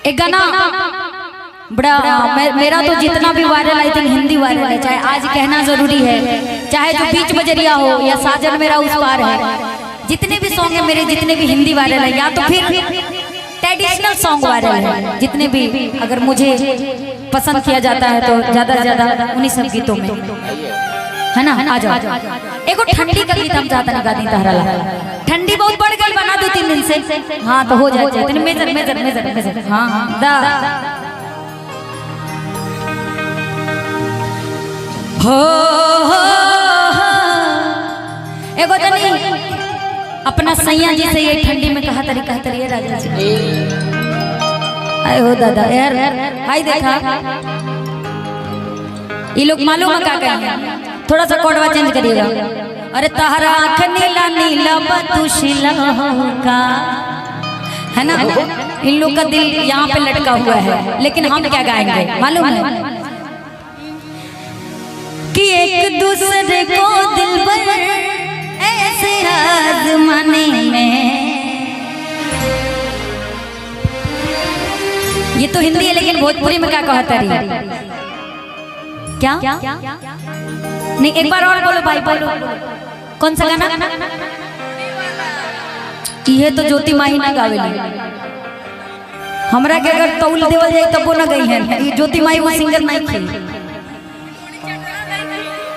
एक गाना बड़ा मेरा तो जितना भी viral I think Hindi viral है, चाहे आज कहना जरूरी है, चाहे जो बीच बजरिया हो या साजन मेरा उस पार है, जितने भी सॉन्ग है मेरे, जितने भी हिंदी वायरल है या तो फिर ट्रेडिशनल सॉन्ग वायरल है, जितने भी अगर मुझे पसंद किया जाता है तो ज्यादा से ज्यादा उन्हीं सब गीतों में है ना। आ जाओ एक ठंडी का गीत हम चाहता गा दी तहरा, ठंडी बहुत बढ़ गई, बना दो 3 दिन से। हाँ तो हो जाए मेजर मेजर मेजर मेजर। हाँ दा हो एगो तनी अपना सैया जी से ये ठंडी में कहा तरी राजा जी आए हो दादा यार। हाय देखा ये लोग मालूम है क्या कहेंगे, थोड़ा सा कोडवा चेंज करिएगा। अरे तहरा आँख नीला नीला बतुशिला का है ना, इन लोग का दिल यहाँ पे लटका हुआ है, लेकिन हम क्या गाएंगे मालूम है कि एक दूसरे को दिल पर ऐसे आज़माने में। ये तो हिंदी है लेकिन भोजपुरी में क्या कहता रही क्या नहीं, एक बार और बोलो भाई, बोलो कौन सा गाना। ये तो ज्योति माही ना गावेली, हमरा के अगर तौल देवल जाए तब वो ना गई है। ये ज्योति माही वो सिंगर नहीं थी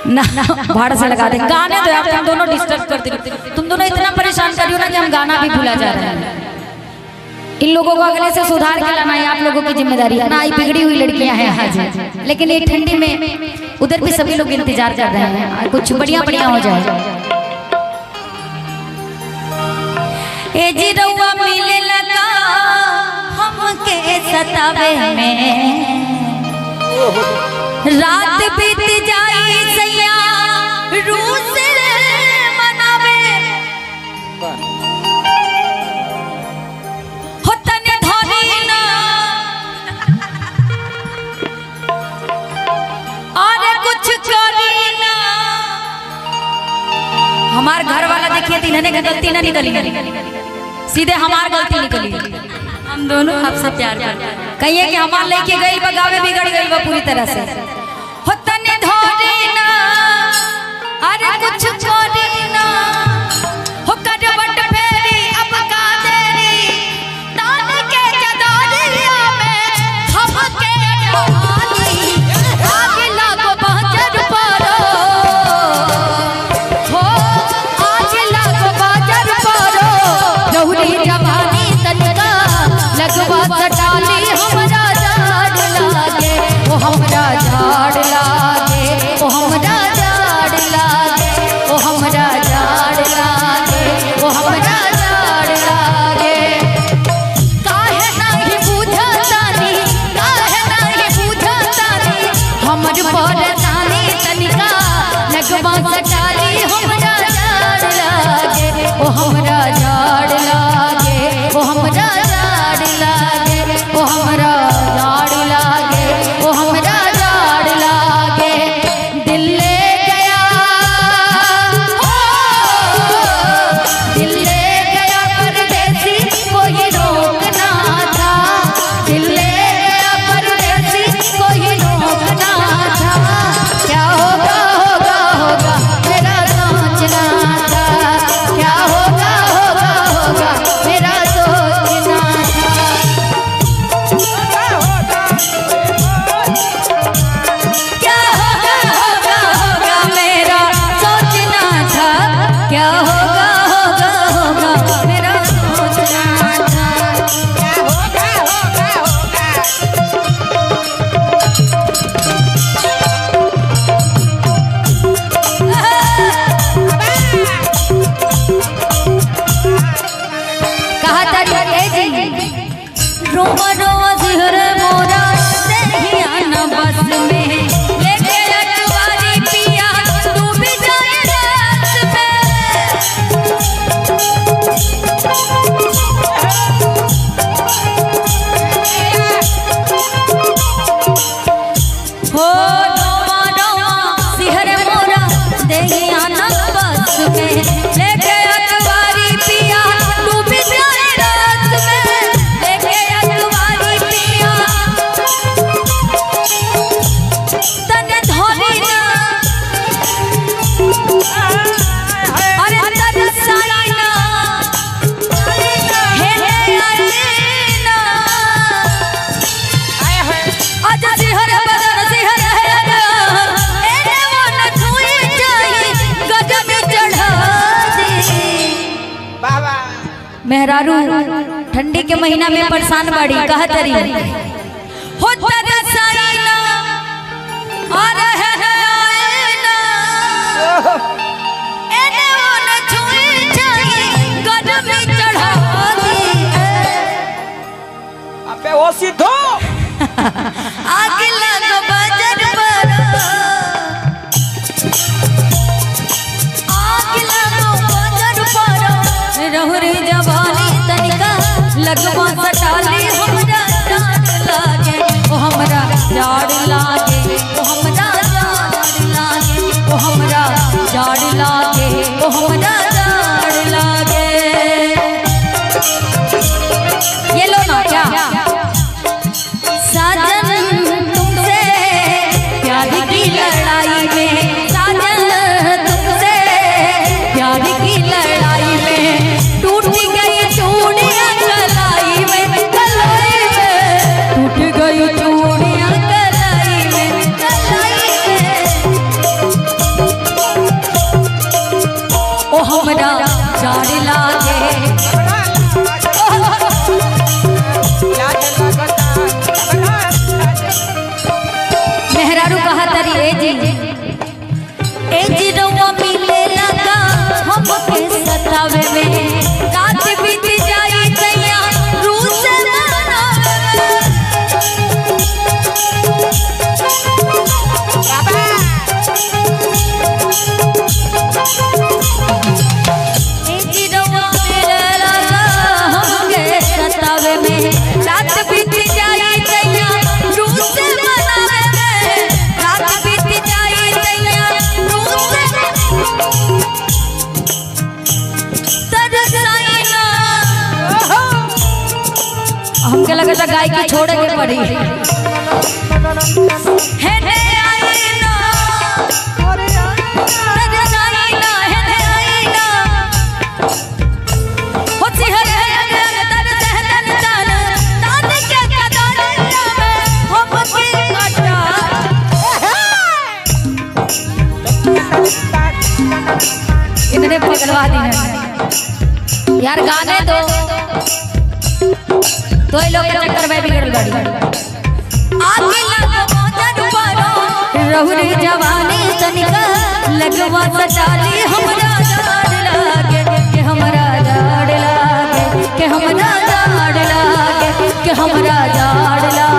ना, भाड़ से लगा दे गाने तो आप तुम दोनों डिस्टर्ब करते हो, तुम दोनों इतना परेशान कर रही हो ना कि हम गाना भी भूला जा रहे हैं। इन लोगों को अगले से सुधार के लाना है, आप लोगों की जिम्मेदारी है ना। ये बिगड़ी हुई लड़कियां हैं आज, लेकिन ये ठंडी में उधर भी सभी लोग इंतजार कर रहे हैं कुछ बढ़िया बढ़िया हो जाए। ए जी रउआ मिले लगा हमके सतावे में, रात बीत जाई सैया रूस मनावे, हो तने धरी ना और कुछ करी ना। हमार घर वाला देखिए इन्होंने गलती ना निकली, सीधे हमार गलती निकली। हम दोनों आपसे प्यार करते हैं, कहिए कि हमार लेके गई बगावे बिगड़ गई बा पूरी तरह से। हो तने धरी ना अरे कुछ करी ना, हो करवट फेरी अब का देरी, तान के जदोरिया में हमके डाली, आगे लागो बहजर परो, हो आगे लागो बहजर परो, जहुरी जवानी तनका लगवा सटाली, हमरा झाड़ लागे ओ हमरा झाड़ लागे ओ हमरा झाड़ लागे ओ हमरा झाड़ लागे ओ हमरा झाड़ लागे। काहे नाही बुझतानी, काहे नाही बुझतानी, हमर परेशानी तनिका लगवा सटाली, हमरा झाड़ लागे ओ हमरा झाड़ लागे ओ हमरा झाड़ लागे ओ मेहरारू ठंडी के महीना में परेशान बाड़ी कहतरी हो तरसाईना और है आईना एने ओने छुई जाई गरमी चढ़ा दी अबे वो सीधो आग लगो बजर पर आग लगो बजर पर रहुरी जवानी तनिका लगवा सटाली हमरा जाड़ लागे ओ हमरा जाड़ लागे ओ हमरा जाड़ लागे ओ हमरा जाड़ लागे ओ हमरा जाड़ लागे। ये लो ना क्या साजन तुमसे प्यार की लड़ाई में साजन तुमसे प्यार की लड़ाई में टूट गई चूड़ियां कलाई में टूट गई चूड़ियां कलाई में ओ हमरा जाड़ लागे मेहरारू कहा तरी ए जी रउआ मिले लगा हमके सतावे में रात बीत जाई तैया रूस ए जी रउआ मिले लगा हमके सतावे में रात बीत जाई तैया रूस मनावे में रात बीत जाई तैया रूस तरसाईना हमके लगा था गाय की छोड़े के पड़ी है ने आईना तरसाईना है ने आईना होती है तर तन तन तान के कदर में हमके अटा इतने पगलवा दी है यार गाने दो तो ये लोग के चक्कर में बिगड़ गई आगे लगो मौजन पारो रहुरी जवानी तनिका लगवा सटाली हमरा जाड़ लागे के हमरा जाड़ लागे के हमरा जाड़ लागे के हमरा जाड़ लागे।